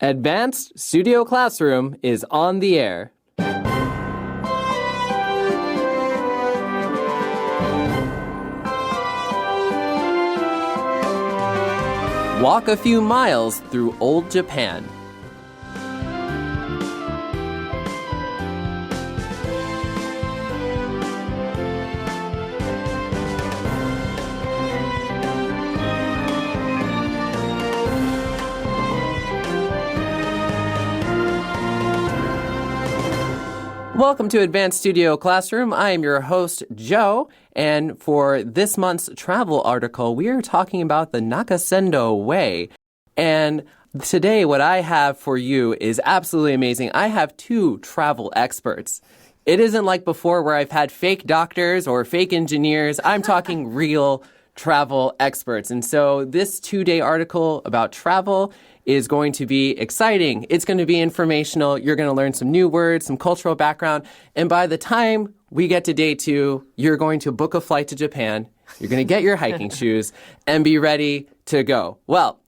Advanced Studio Classroom is on the air. Walk a few miles through old Japan. Welcome to Advanced Studio Classroom. I am your host, Joe, and for this month's travel article, we are talking about the Nakasendo Way. And today, what I have for you is absolutely amazing. I have two travel experts. It isn't like before where I've had fake doctors or fake engineers. I'm talking real travel experts. And so this 2-day article about travel is going to be exciting. It's going to be informational. You're going to learn some new words, some cultural background. And by the time we get to day 2, you're going to book a flight to Japan. You're going to get your hiking shoes and be ready to go. Well,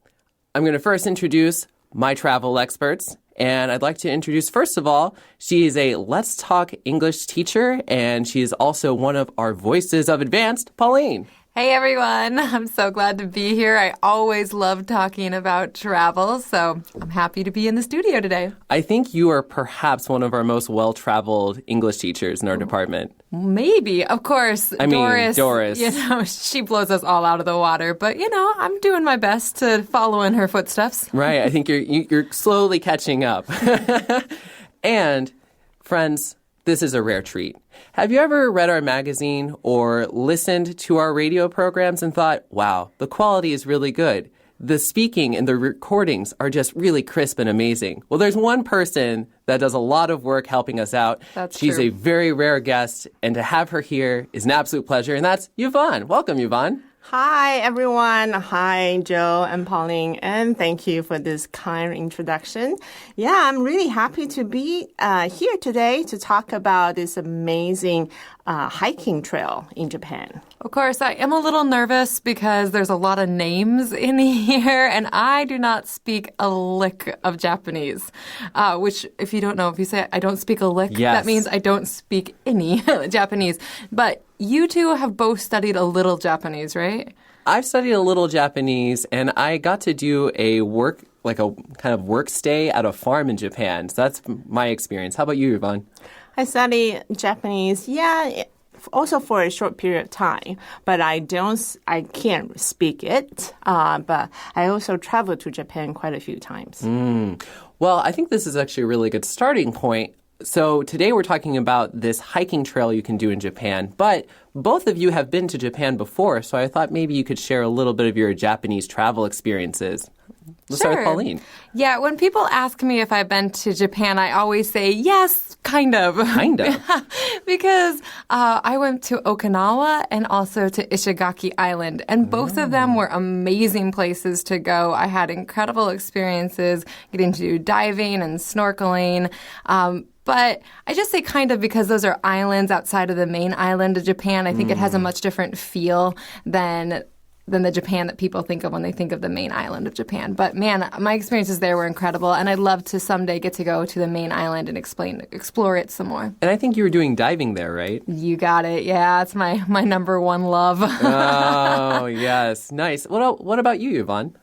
I'm going to first introduce my travel experts. And I'd like to introduce, first of all, she is a Let's Talk English teacher, and she is also one of our Voices of Advanced, Pauline. Hey everyone, I'm so glad to be here. I always love talking about travel, so I'm happy to be in the studio today. I think you are perhaps one of our most well-traveled English teachers in our department. Maybe, of course. Doris. Doris. She blows us all out of the water, but I'm doing my best to follow in her footsteps. Right, I think you're slowly catching up. And friends, this is a rare treat. Have you ever read our magazine or listened to our radio programs and thought, wow, the quality is really good. The speaking and the recordings are just really crisp and amazing. Well, there's one person that does a lot of work helping us out. She's a very rare guest, and to have her here is an absolute pleasure, and that's Yvonne. Welcome, Yvonne. Hi, everyone. Hi, Joe and Pauline, and thank you for this kind introduction. Yeah, I'm really happy to be here today to talk about this amazing hiking trail in Japan. Of course, I am a little nervous because there's a lot of names in here, and I do not speak a lick of Japanese, which, if you don't know, if you say I don't speak a lick, that means I don't speak any Japanese. But you two have both studied a little Japanese, right? I've studied a little Japanese, and I got to do a kind of work stay at a farm in Japan. So that's my experience. How about you, Yvonne? I studied Japanese, also for a short period of time, but I can't speak it. But I also traveled to Japan quite a few times. Well, I think this is actually a really good starting point. So today we're talking about this hiking trail you can do in Japan, but both of you have been to Japan before, so I thought maybe you could share a little bit of your Japanese travel experiences. Let's start with Pauline. Yeah, when people ask me if I've been to Japan, I always say, yes, kind of. Kind of? Because I went to Okinawa and also to Ishigaki Island, and both of them were amazing places to go. I had incredible experiences getting to do diving and snorkeling. But I just say kind of because those are islands outside of the main island of Japan. I think it has a much different feel than the Japan that people think of when they think of the main island of Japan. But man, my experiences there were incredible, and I'd love to someday get to go to the main island and explore it some more. And I think you were doing diving there, right? You got it. Yeah, it's my number one love. Oh, yes. Nice. What about you, Yvonne?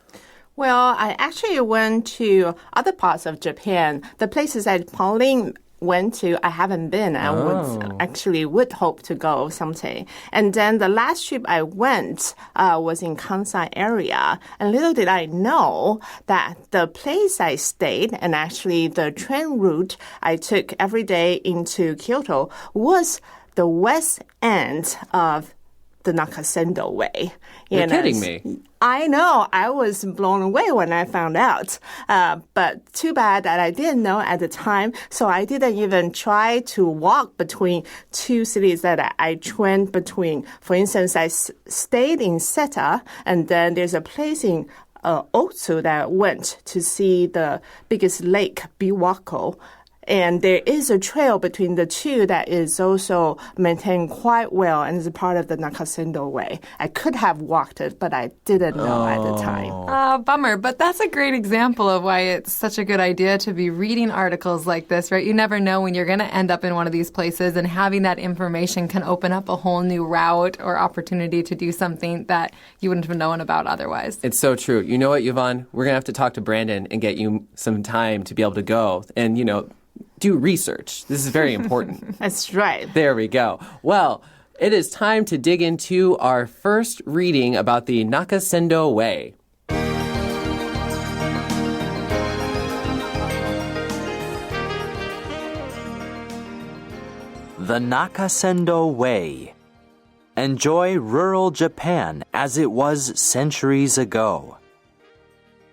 Well, I actually went to other parts of Japan. The places that Pauline went to, I haven't been. I would hope to go someday. And then the last trip I went was in Kansai area. And little did I know that the place I stayed and actually the train route I took every day into Kyoto was the west end of the Nakasendo Way. You're kidding me. I know. I was blown away when I found out. But too bad that I didn't know at the time. So I didn't even try to walk between two cities that I trained between. For instance, I stayed in Seta, and then there's a place in Otsu that I went to see the biggest lake, Biwako. And there is a trail between the two that is also maintained quite well and is part of the Nakasendo Way. I could have walked it, but I didn't know at the time. Bummer, but that's a great example of why it's such a good idea to be reading articles like this, right? You never know when you're going to end up in one of these places, and having that information can open up a whole new route or opportunity to do something that you wouldn't have known about otherwise. It's so true. You know what, Yvonne? We're going to have to talk to Brandon and get you some time to be able to go and, do research. This is very important. That's right. There we go. Well, it is time to dig into our first reading about the Nakasendo Way. The Nakasendo Way. Enjoy rural Japan as it was centuries ago.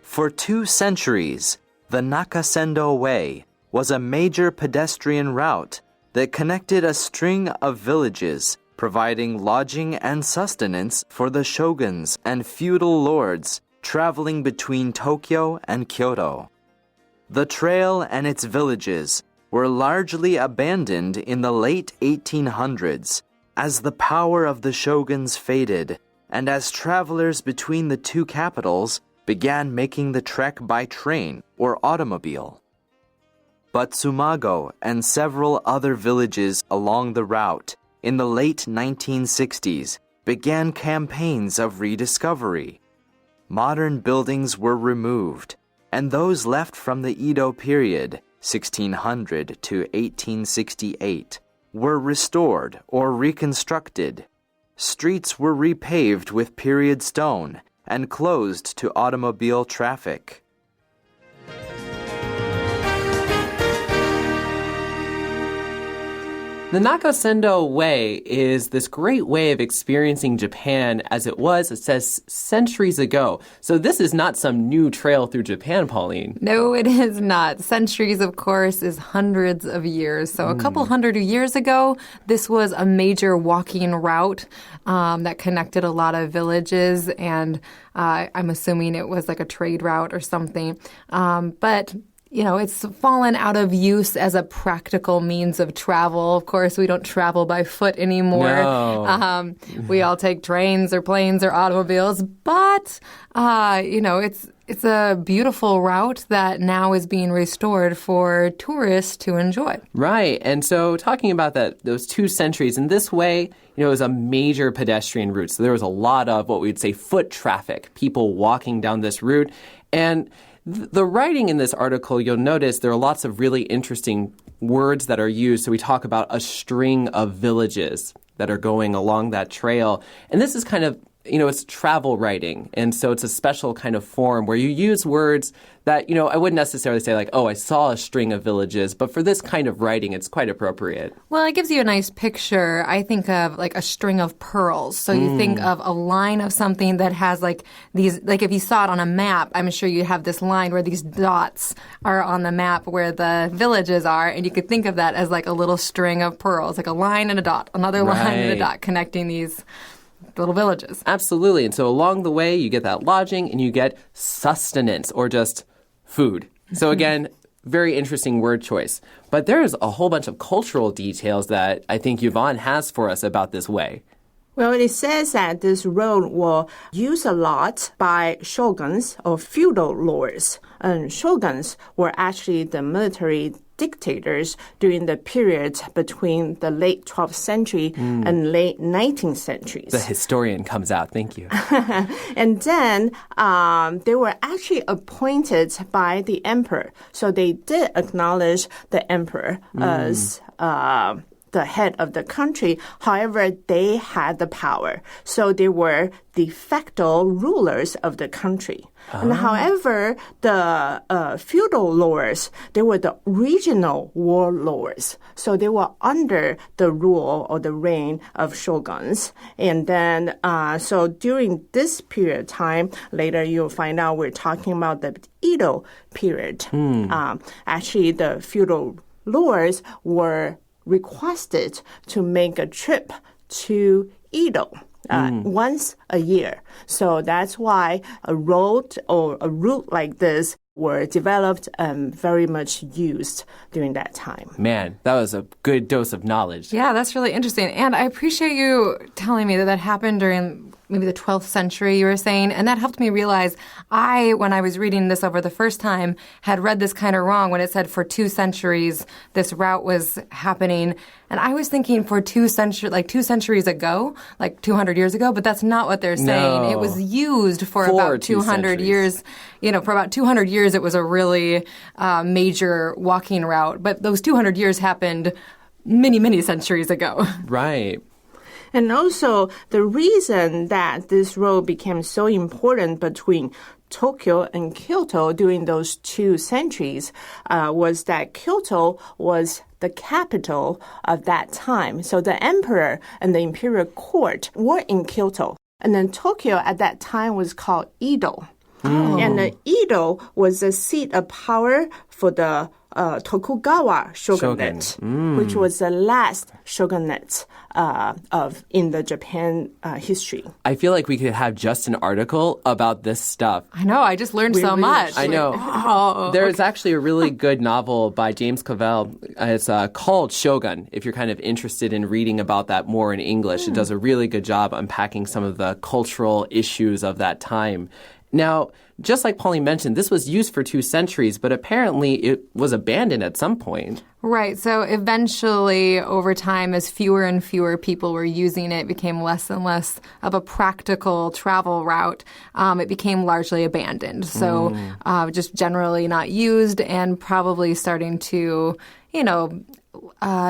For 2 centuries, the Nakasendo Way was a major pedestrian route that connected a string of villages, providing lodging and sustenance for the shoguns and feudal lords traveling between Tokyo and Kyoto. The trail and its villages were largely abandoned in the late 1800s as the power of the shoguns faded and as travelers between the two capitals began making the trek by train or automobile. But Tsumago and several other villages along the route in the late 1960s began campaigns of rediscovery. Modern buildings were removed, and those left from the Edo period, 1600 to 1868, were restored or reconstructed. Streets were repaved with period stone and closed to automobile traffic. The Nakasendo Way is this great way of experiencing Japan as it was, it says, centuries ago. So this is not some new trail through Japan, Pauline. No, it is not. Centuries, of course, is hundreds of years. So a couple hundred years ago, this was a major walking route that connected a lot of villages, and I'm assuming it was like a trade route or something. But it's fallen out of use as a practical means of travel. Of course, we don't travel by foot anymore. No. We all take trains or planes or automobiles. But, it's a beautiful route that now is being restored for tourists to enjoy. Right. And so talking about those 2 centuries, in this way, it was a major pedestrian route. So there was a lot of what we'd say foot traffic, people walking down this route. And the writing in this article, you'll notice there are lots of really interesting words that are used. So we talk about a string of villages that are going along that trail. And this is kind of, it's travel writing. And so it's a special kind of form where you use words that, I wouldn't necessarily say like, oh, I saw a string of villages. But for this kind of writing, it's quite appropriate. Well, it gives you a nice picture. I think of like a string of pearls. So you think of a line of something that has like these, like if you saw it on a map, I'm sure you have this line where these dots are on the map where the villages are. And you could think of that as like a little string of pearls, like a line and a dot, another line and a dot connecting these little villages. Absolutely. And so along the way, you get that lodging and you get sustenance or just food. So again, very interesting word choice. But there's a whole bunch of cultural details that I think Yvonne has for us about this way. Well, it says that this road was used a lot by shoguns or feudal lords. And shoguns were actually the military dictators during the period between the late 12th century and late 19th centuries. The historian comes out. Thank you. And then they were actually appointed by the emperor. So they did acknowledge the emperor as the head of the country. However, they had the power. So they were de facto rulers of the country. And however, the feudal lords, they were the regional warlords. So they were under the rule or the reign of shoguns. And then, so during this period of time, later you'll find out we're talking about the Edo period. Actually, the feudal lords were requested to make a trip to Edo once a year. So that's why a road or a route like this were developed and very much used during that time. Man, that was a good dose of knowledge. Yeah, that's really interesting. And I appreciate you telling me that that happened during maybe the 12th century, you were saying. And that helped me realize when I was reading this over the first time, had read this kind of wrong when it said for 2 centuries this route was happening. And I was thinking for 2 centuries ago, like 200 years ago, but that's not what they're saying. No. It was used for about 200 years. For about 200 years, it was a really major walking route. But those 200 years happened many, many centuries ago. Right. And also, the reason that this road became so important between Tokyo and Kyoto during those 2 centuries was that Kyoto was the capital of that time. So the emperor and the imperial court were in Kyoto. And then Tokyo at that time was called Edo. Oh. And the Edo was the seat of power for the Tokugawa shogunate, which was the last shogunate in the Japan history. I feel like we could have just an article about this stuff. I know. I just learned so much. I know. There's actually a really good novel by James Clavell. It's called Shogun. If you're kind of interested in reading about that more in English, it does a really good job unpacking some of the cultural issues of that time. Now, just like Pauline mentioned, this was used for 2 centuries, but apparently it was abandoned at some point. Right. So eventually, over time, as fewer and fewer people were using it, it became less and less of a practical travel route. It became largely abandoned. So just generally not used and probably starting to,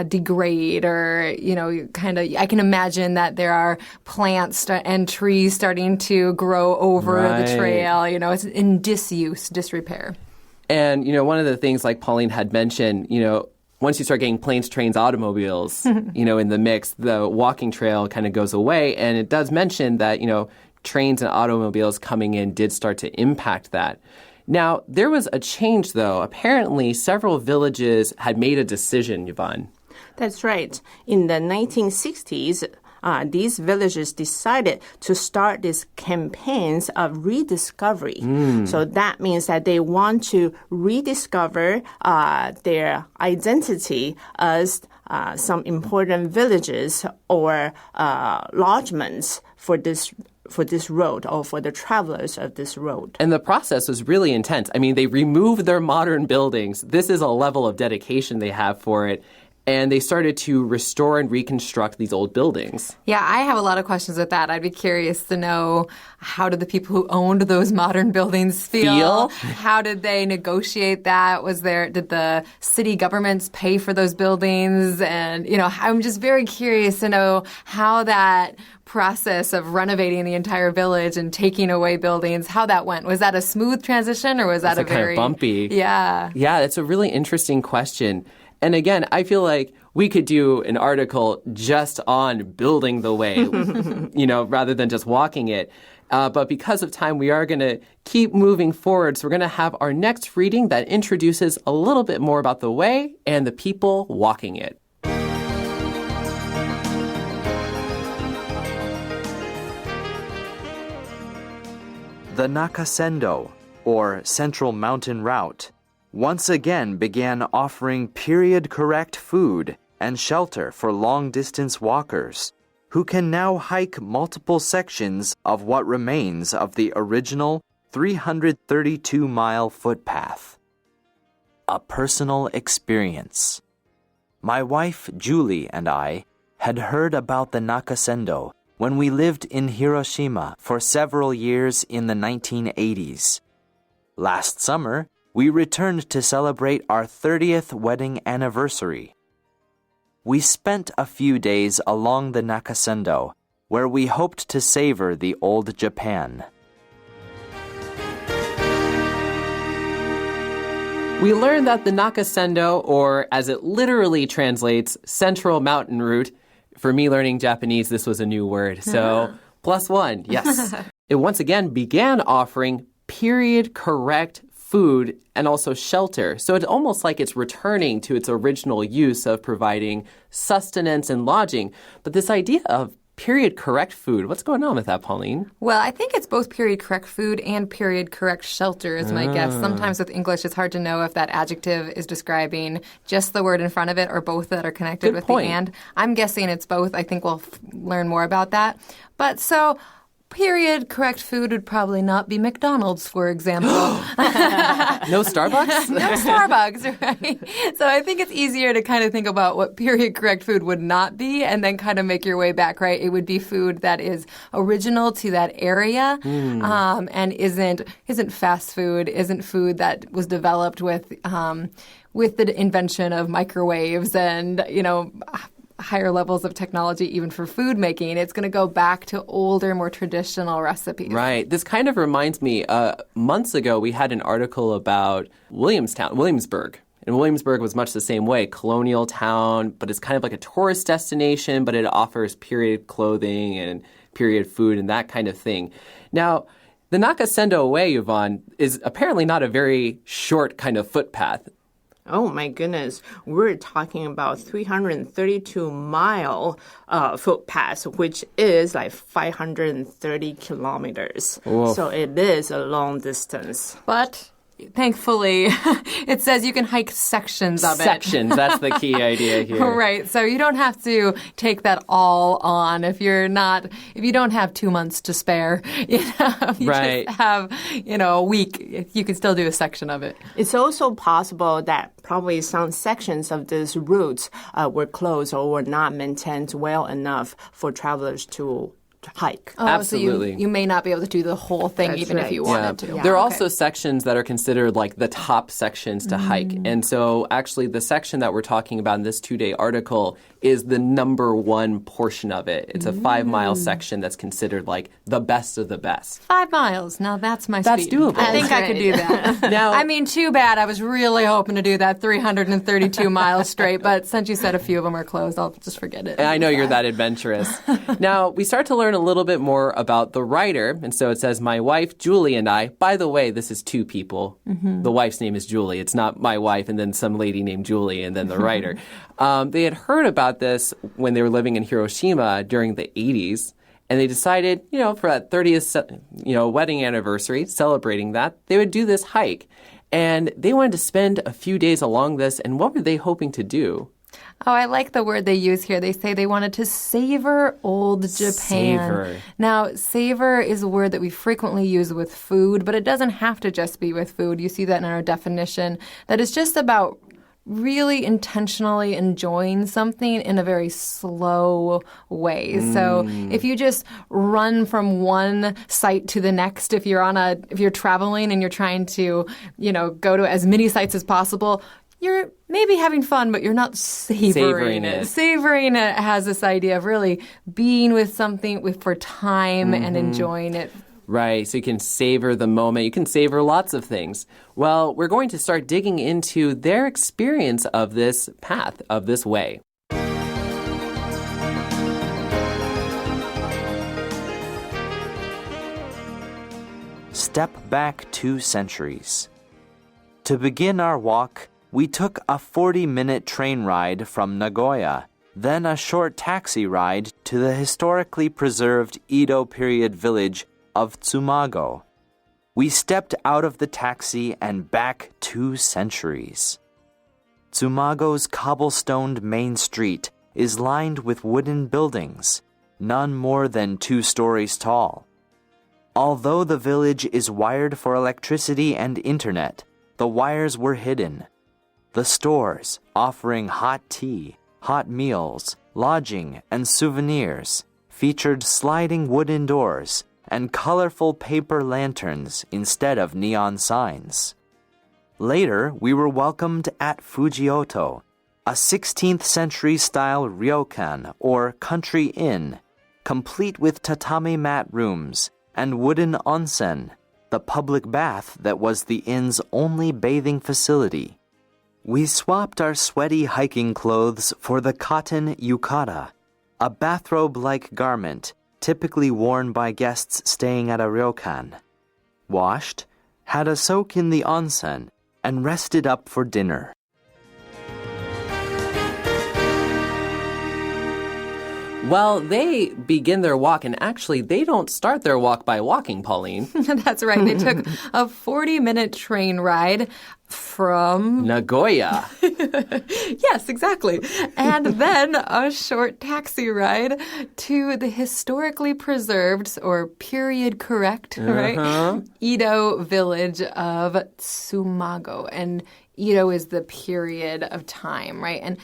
degrade or, I can imagine that there are plants and trees starting to grow over the trail. It's in disrepair. And, one of the things like Pauline had mentioned, once you start getting planes, trains, automobiles, in the mix, the walking trail kind of goes away. And it does mention that, trains and automobiles coming in did start to impact that. Now, there was a change, though. Apparently, several villages had made a decision, Yvonne. That's right. In the 1960s, these villages decided to start these campaigns of rediscovery. So that means that they want to rediscover their identity as some important villages or lodgements for this road or for the travelers of this road. And the process was really intense. I mean, they removed their modern buildings. This is a level of dedication they have for it. And they started to restore and reconstruct these old buildings. Yeah, I have a lot of questions with that. I'd be curious to know, how did the people who owned those modern buildings feel? How did they negotiate that? Did the city governments pay for those buildings? And, I'm just very curious to know how that process of renovating the entire village and taking away buildings, how that went. Was that a smooth transition or was that kind of bumpy? Yeah. Yeah, it's a really interesting question. And again, I feel like we could do an article just on building the way, rather than just walking it. But because of time, we are going to keep moving forward. So we're going to have our next reading that introduces a little bit more about the way and the people walking it. The Nakasendo, or Central Mountain Route, once again began offering period-correct food and shelter for long-distance walkers, who can now hike multiple sections of what remains of the original 332-mile footpath. A personal experience. My wife, Julie, and I had heard about the Nakasendo when we lived in Hiroshima for several years in the 1980s. Last summer, we returned to celebrate our 30th wedding anniversary. We spent a few days along the Nakasendo, where we hoped to savor the old Japan. We learned that the Nakasendo, or as it literally translates, Central Mountain Route, for me learning Japanese, this was a new word, so +1, yes. It once again began offering period-correct food and also shelter. So it's almost like it's returning to its original use of providing sustenance and lodging. But this idea of period correct food. What's going on with that, Pauline? Well, I think it's both period correct food and period correct shelter is my guess. Sometimes with English, it's hard to know if that adjective is describing just the word in front of it or both that are connected Good with point. the and. I'm guessing it's both. I think we'll learn more about that. But so period correct food would probably not be McDonald's, for example. No Starbucks? No Starbucks, right? So I think it's easier to kind of think about what period correct food would not be and then kind of make your way back, right? It would be food that is original to that area and isn't fast food, isn't food that was developed with the invention of microwaves and, higher levels of technology even for food making. It's going to go back to older, more traditional recipes. Right. This kind of reminds me, months ago we had an article about Williamsburg. And Williamsburg was much the same way, colonial town, but it's kind of like a tourist destination, but it offers period clothing and period food and that kind of thing. Now, the Nakasendo Way, Yvonne, is apparently not a very short kind of footpath. Oh my goodness, we're talking about 332-mile footpath, which is like 530 kilometers. Whoa. So it is a long distance. But thankfully, it says you can hike sections of it. Sections, that's the key idea here. Right. So you don't have to take that all on if you don't have 2 months to spare. If you Right. just have, a week, you can still do a section of it. It's also possible that probably some sections of these routes were closed or were not maintained well enough for travelers to hike. Oh, Absolutely. So you may not be able to do the whole thing That's even if right. you wanted to. There are Okay. also sections that are considered like the top sections to hike. And so actually the section that we're talking about in this 2-day article is the number one portion of it. It's a 5-mile section that's considered like the best of the best. 5 miles. Now that's my That's speed. doable. I think That's I could do that. Now, I mean, too bad. I was really hoping to do that 332 miles straight, but since you said a few of them are closed, I'll just forget it. I know you're that adventurous. Now, we start to learn a little bit more about the writer. And so it says, my wife, Julie, and I. By the way, this is 2 people. The wife's name is Julie. It's not my wife and then some lady named Julie and then the writer. They had heard about this when they were living in Hiroshima during the 80s. And they decided, for that 30th, wedding anniversary, celebrating that, they would do this hike. And they wanted to spend a few days along this. And what were they hoping to do? Oh, I like the word they use here. They say they wanted to savor old Japan. Savor. Now, savor is a word that we frequently use with food, but it doesn't have to just be with food. You see that in our definition, that it's just about really intentionally enjoying something in a very slow way. So if you just run from one site to the next, if you're traveling and you're trying to, go to as many sites as possible, you're maybe having fun, but you're not savoring it. Savoring it has this idea of really being with something for time and enjoying it. Right, so you can savor the moment. You can savor lots of things. Well, we're going to start digging into their experience of this path, of this way. Step back 2 centuries. To begin our walk, we took a 40-minute train ride from Nagoya, then a short taxi ride to the historically preserved Edo period village of Tsumago. We stepped out of the taxi and back 2 centuries. Tsumago's cobblestoned main street is lined with wooden buildings, none more than 2 stories tall. Although the village is wired for electricity and internet, the wires were hidden. The stores, offering hot tea, hot meals, lodging, and souvenirs, featured sliding wooden doors and colorful paper lanterns instead of neon signs. Later, we were welcomed at Fujioto, a 16th century style ryokan or country inn, complete with tatami mat rooms and wooden onsen, the public bath that was the inn's only bathing facility. We swapped our sweaty hiking clothes for the cotton yukata, a bathrobe-like garment typically worn by guests staying at a ryokan. Washed, had a soak in the onsen, and rested up for dinner. Well, they begin their walk, and actually, they don't start their walk by walking, Pauline. That's right. They took a 40-minute train ride from Nagoya. Yes, exactly. And then a short taxi ride to the historically preserved or period correct, right? Edo village of Tsumago. And Edo is the period of time, right?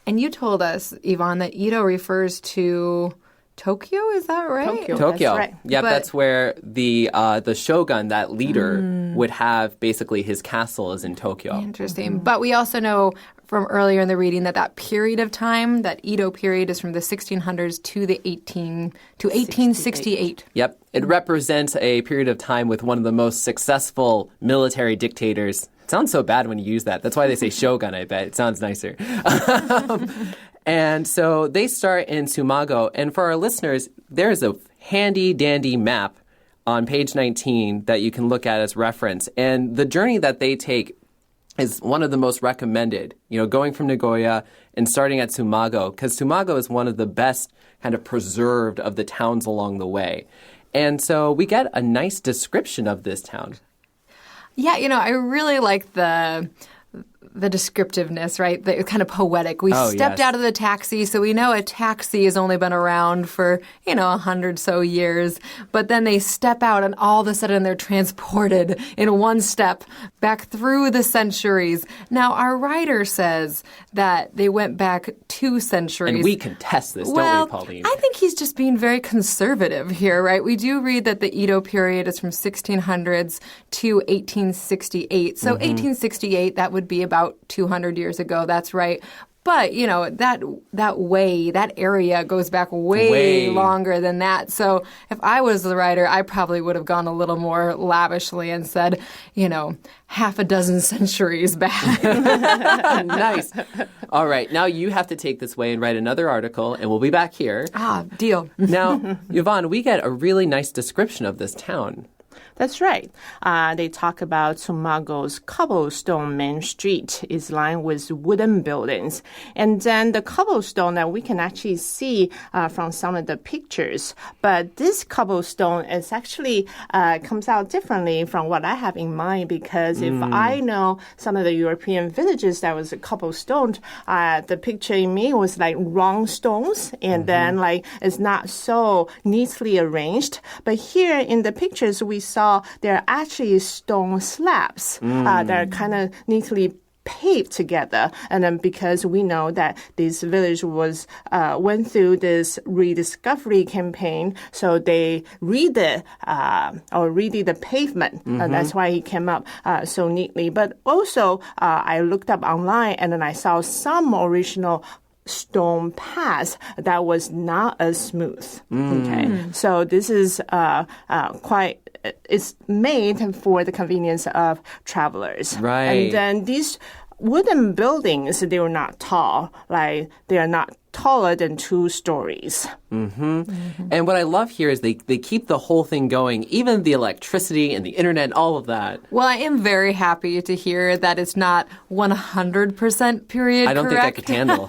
And you told us, Yvonne, that Edo refers to Tokyo, is that right? Tokyo. That's right. Yep, that's where the shogun, that leader, would have basically his castle is in Tokyo. Interesting. But we also know from earlier in the reading that period of time, that Edo period, is from the 1600s to 1868. Yep. It represents a period of time with one of the most successful military dictators. It sounds so bad when you use that. That's why they say shogun, I bet. It sounds nicer. And so they start in Tsumago. And for our listeners, there's a handy-dandy map on page 19 that you can look at as reference. And the journey that they take is one of the most recommended, going from Nagoya and starting at Tsumago, because Tsumago is one of the best kind of preserved of the towns along the way. And so we get a nice description of this town. Yeah, I really like the descriptiveness, right? The kind of poetic. We stepped out of the taxi, so we know a taxi has only been around for, 100 so years. But then they step out and all of a sudden they're transported in one step back through the centuries. Now, our writer says that they went back 2 centuries. And we contest this, don't we, Pauline? I think he's just being very conservative here, right? We do read that the Edo period is from 1600s to 1868. So 1868, that would be about 200 years ago. That's right. But, that area goes back way longer than that. So if I was the writer, I probably would have gone a little more lavishly and said, half a dozen centuries back. Nice. All right. Now you have to take this away and write another article, and we'll be back here. Deal. Now, Yvonne, we get a really nice description of this town. That's right. They talk about Tsumago's cobblestone main street is lined with wooden buildings. And then the cobblestone that we can actually see from some of the pictures. But this cobblestone is actually comes out differently from what I have in mind, because if I know some of the European villages that was a cobblestone, the picture in me was like round stones, and then like it's not so neatly arranged. But here in the pictures we saw there are actually stone slabs that are kind of neatly paved together. And then because we know that this village was went through this rediscovery campaign, so they redid the pavement. And that's why it came up so neatly. But also, I looked up online and then I saw some original stone paths that was not as smooth. Okay, so this is it's made for the convenience of travelers. Right. And then these wooden buildings, they were not tall. Like, they are not taller than 2 stories. And what I love here is they keep the whole thing going, even the electricity and the internet, all of that. Well, I am very happy to hear that it's not 100% period I don't correct. think I could handle.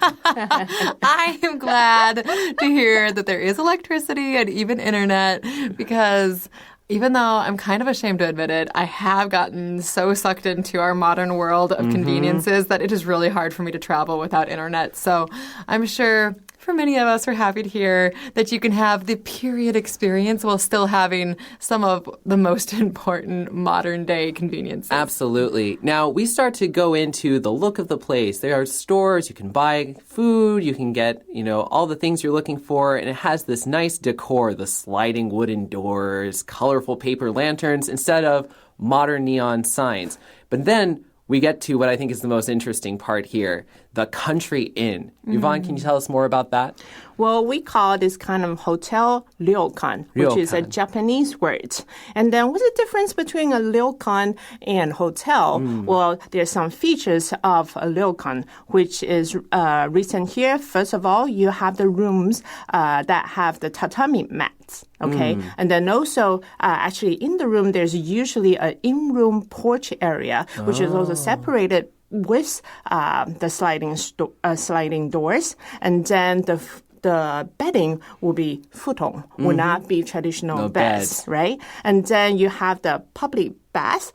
I am glad to hear that there is electricity and even internet, because even though I'm kind of ashamed to admit it, I have gotten so sucked into our modern world of conveniences that it is really hard for me to travel without internet. So I'm sure for many of us, we're happy to hear that you can have the period experience while still having some of the most important modern day conveniences. Absolutely. Now, we start to go into the look of the place. There are stores, you can buy food, you can get, all the things you're looking for, and it has this nice decor, the sliding wooden doors, colorful paper lanterns, instead of modern neon signs. But then we get to what I think is the most interesting part here, the country inn. Yvonne, can you tell us more about that? Well, we call this kind of hotel ryokan, which is a Japanese word. And then what's the difference between a ryokan and hotel? Well, there's some features of a ryokan, which is written here. First of all, you have the rooms that have the tatami mats. Okay. And then also, actually in the room, there's usually an in-room porch area, which is also separated with the sliding doors. And then the bedding will be futon, will not be traditional beds, beds. right? And then you have the public bath,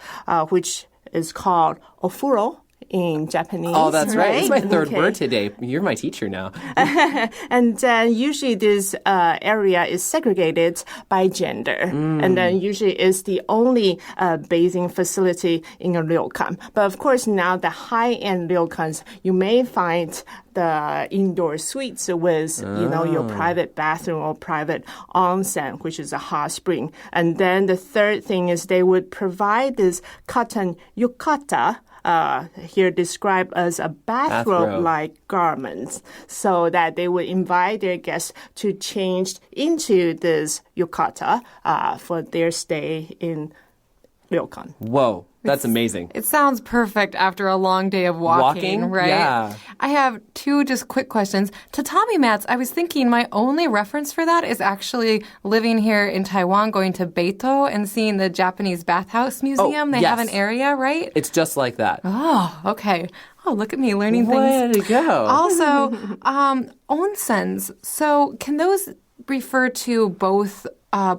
which is called ofuro in Japanese. Oh, that's right. It's my third Okay. word today. You're my teacher now. And then usually this area is segregated by gender. And then usually it's the only bathing facility in a ryokan. But of course, now the high-end ryokans, you may find the indoor suites with, your private bathroom or private onsen, which is a hot spring. And then the third thing is they would provide this cotton yukata, here described as a bathrobe-like garments, so that they would invite their guests to change into this yukata for their stay in ryokan. Whoa, that's amazing. It sounds perfect after a long day of walking, right? Yeah. I have two just quick questions. Tatami mats, I was thinking my only reference for that is actually living here in Taiwan, going to Beito and seeing the Japanese Bathhouse Museum. They have yes. an area, right? It's just like that. Oh, okay. Oh, look at me learning Way things. to go. Also, onsens. So can those refer to both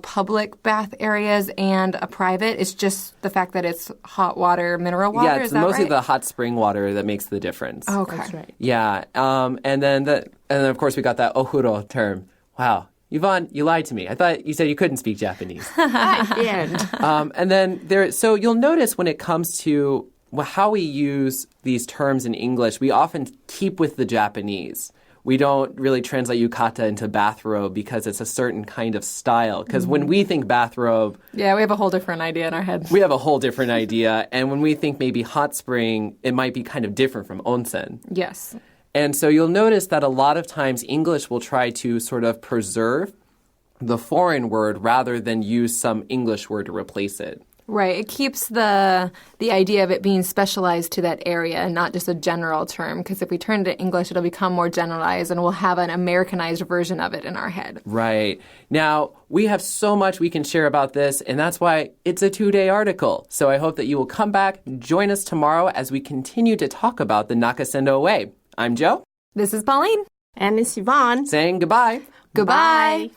public bath areas and a private? It's just the fact that it's hot water, mineral water? Yeah, Is it's that mostly right? the hot spring water that makes the difference. Okay. That's right. Yeah, and then of course we got that ohuro term. Wow, Yvonne, you lied to me. I thought you said you couldn't speak Japanese. At the end. And then so you'll notice when it comes to how we use these terms in English, we often keep with the Japanese. We don't really translate yukata into bathrobe because it's a certain kind of style. Because when we think bathrobe, Yeah, we have a whole different idea in our head. we have a whole different idea. And when we think maybe hot spring, it might be kind of different from onsen. Yes. And so you'll notice that a lot of times English will try to sort of preserve the foreign word rather than use some English word to replace it. Right. It keeps the idea of it being specialized to that area and not just a general term. Because if we turn to English, it'll become more generalized and we'll have an Americanized version of it in our head. Right. Now, we have so much we can share about this, and that's why it's a 2-day article. So I hope that you will come back, join us tomorrow as we continue to talk about the Nakasendo Way. I'm Joe. This is Pauline. And it's Yvonne. Saying goodbye. Goodbye.